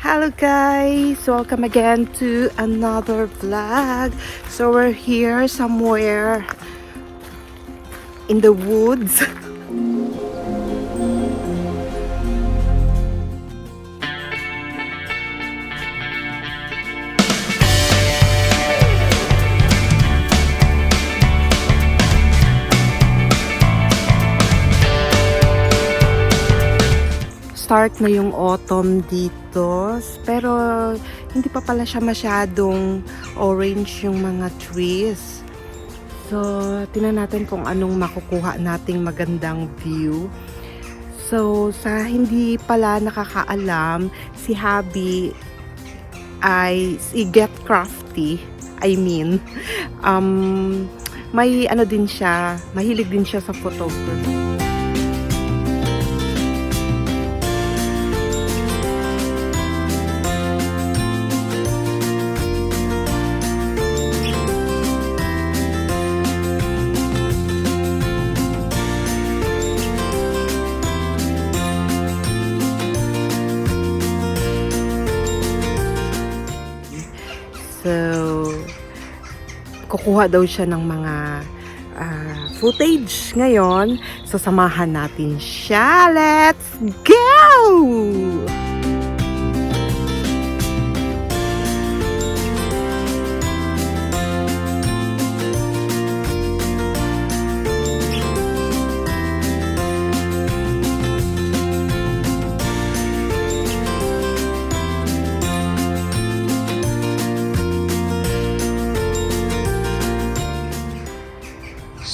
Hello guys! Welcome again to another vlog. So we're here somewhere in the woods. Start na yung autumn dito, pero hindi pa pala siya masyadong orange yung mga trees. So, tingnan natin kung anong makukuha nating magandang view. So, sa hindi pala nakakaalam, si Habi ay si Get Crafty. May ano din siya, mahilig din siya sa photography. So, kukuha daw siya ng mga footage ngayon. So, samahan natin siya. Let's go!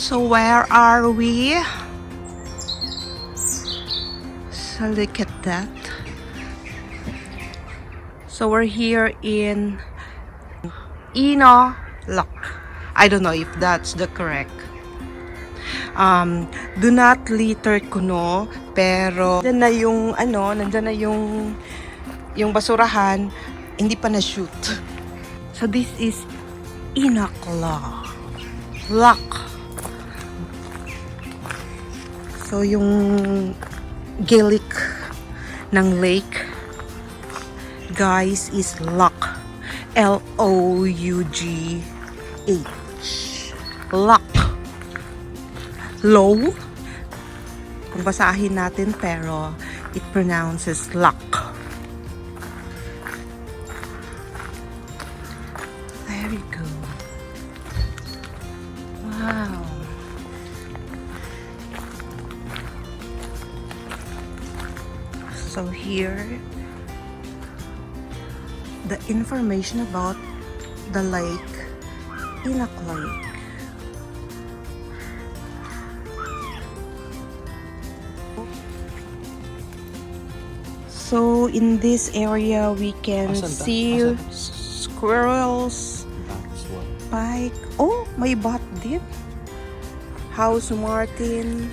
So where are we? So look at that. So we're here in Inalak. I don't know if that's the correct. Do not litter kuno, pero nandiyan na yung nandiyan na yung basurahan, hindi pa na shoot. So this is Inalak. So, yung Gaelic ng lake, guys, is Lough. L-O-U-G-H. Lough. Low. Kung basahin natin, pero it pronounces Lough. There we go. Wow. So here, the information about the lake, Inalak Lake. So in this area, we can see squirrels, pike. Oh, may bat din. House martin.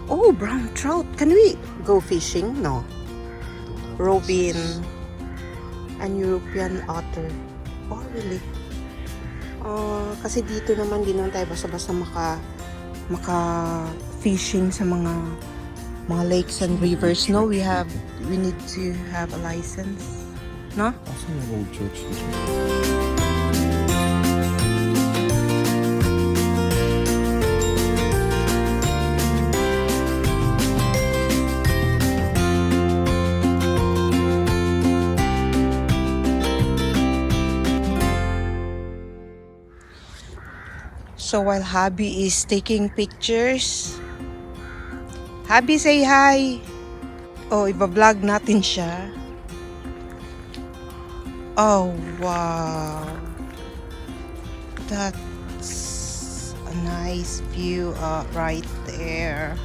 Oh, brown trout. Can we go fishing? No. Robin and European otter. Oh, really? Kasi dito naman, di naman tayo basta-basta maka-fishing sa mga lakes and rivers. No, we need to have a license. No? That's an old church. So while Habi is taking pictures, Habi, say hi! Oh, iba-vlog natin siya. Oh, wow! That's a nice view right there.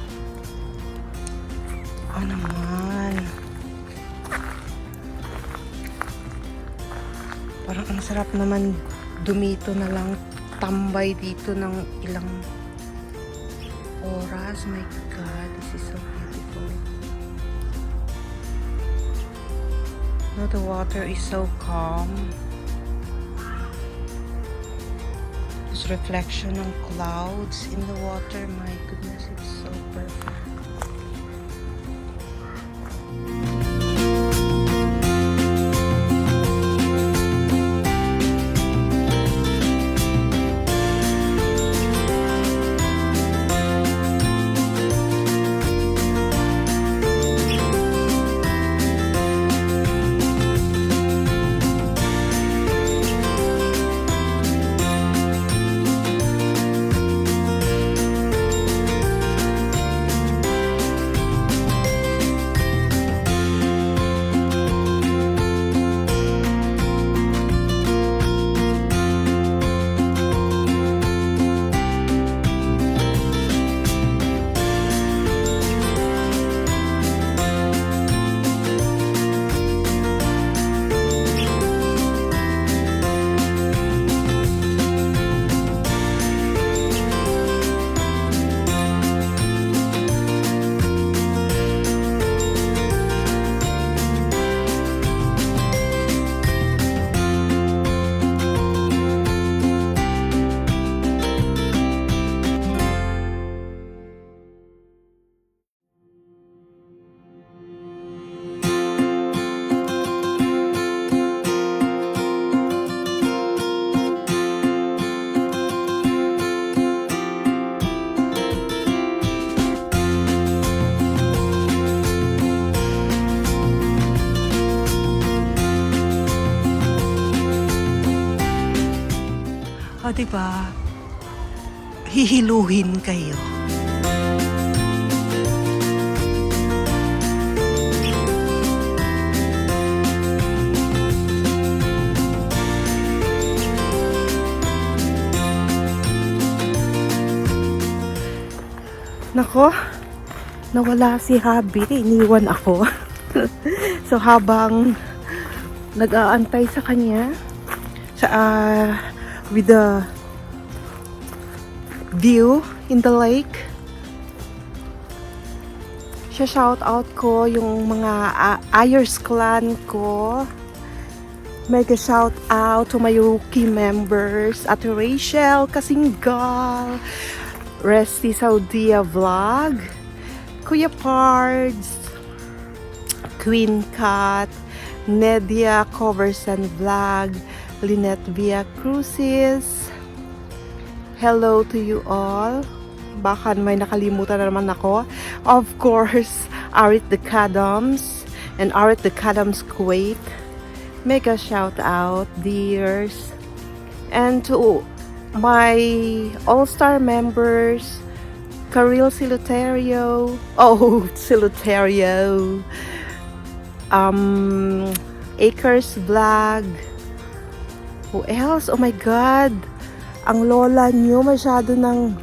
Oh naman. Parang ang sarap naman dumito na lang, tambay dito ng ilang oras. My God, this is so beautiful. No, the water is so calm. This reflection ng clouds in the water, my goodness, it's so perfect. di ba? Hihiluhin kayo. Nako, nawala si Habi, iniwan ako. So habang nag-aantay sa kanya, with the view in the lake, shout out ko yung mga Ayers clan ko. Mega shout out to my rookie members, Ate Rachel Kasinggal, Resty Saudia Vlog, Kuya Pards, Queen Cat, Nedia Covers and Vlog, Lynette Via Cruises. Hello to you all. Baka may nakalimutan na naman ako. Of course, Arit the Kadams and Arit the Kadams Kuwait. Mega shout out, dears. And to my all-star members, Karil Siluterio. Oh, Siluterio. Acres Vlog. Who else? Oh my God. Ang lola nyo masyado nang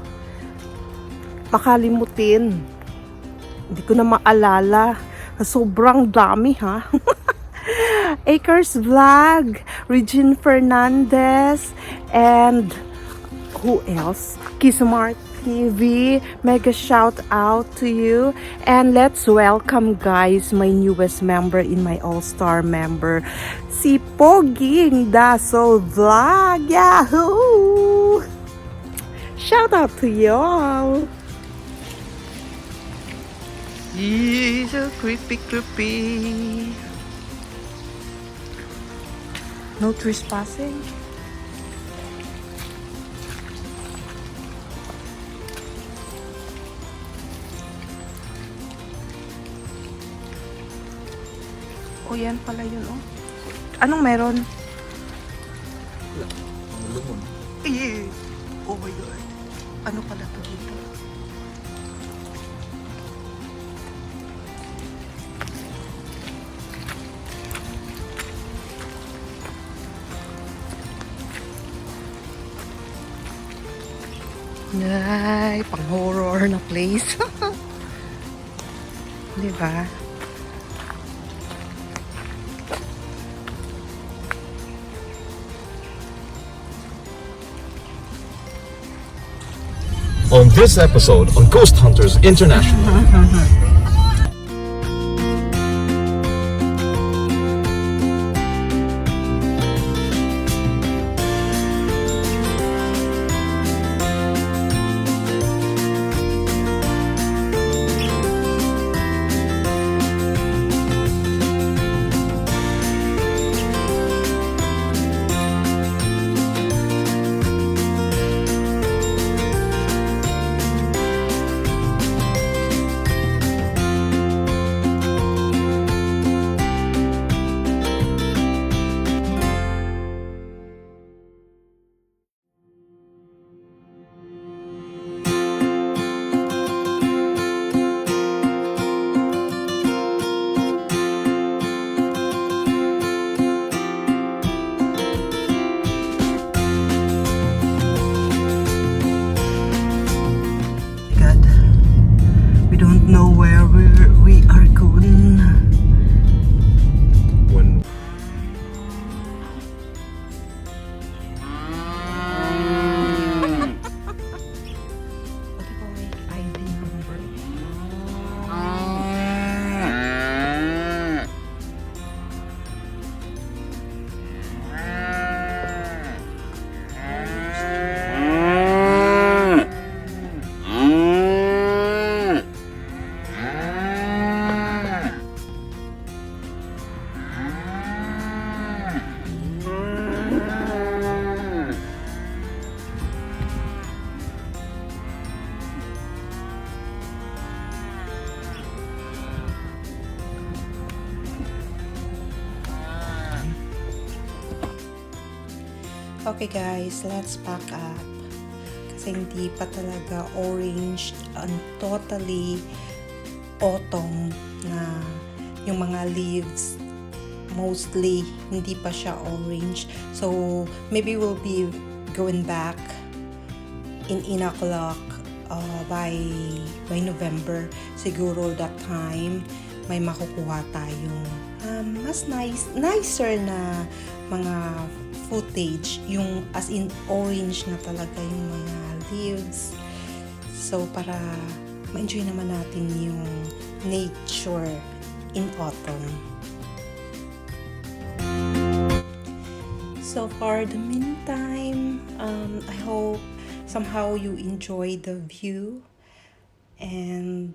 makalimutin. Hindi ko na maalala. Sobrang dami, ha? Acres Vlog, Regine Fernandez, and who else? Kismart TV. Mega shout out to you. And let's welcome, guys, my newest member in my all-star member, si Poging Daso Vlog. Yahoo! Shout out to y'all. He's so creepy. No trespassing. Oh, yan pala yun, oh. Anong meron? Lumon. Eh, oh my God. Ano pala to dito? Ay, pang horror na place. Di ba? On this episode on Ghost Hunters International. Okay guys, let's pack up. Kasi hindi pa talaga orange and totally autumn na yung mga leaves. Mostly, hindi pa siya orange. So, maybe we'll be going back in Inacolok by November. Siguro that time, may makukuha tayong mas nicer na mga footage, yung as in orange na talaga yung mga leaves. So, para ma-enjoy naman natin yung nature in autumn. So, for the meantime, I hope somehow you enjoy the view and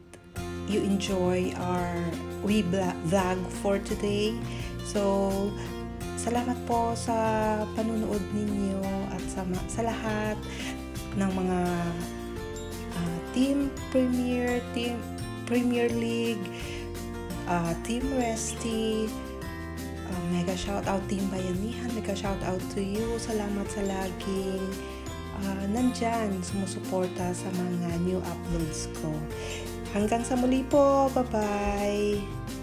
you enjoy our vlog for today. So, salamat po sa panunood ninyo at sa lahat ng mga Team Premier League, Team Resty, mega shout out Team Bayanihan, mega shout out to you. Salamat sa laging nandyan, sumusuporta sa mga new uploads ko. Hanggang sa muli po, bye-bye!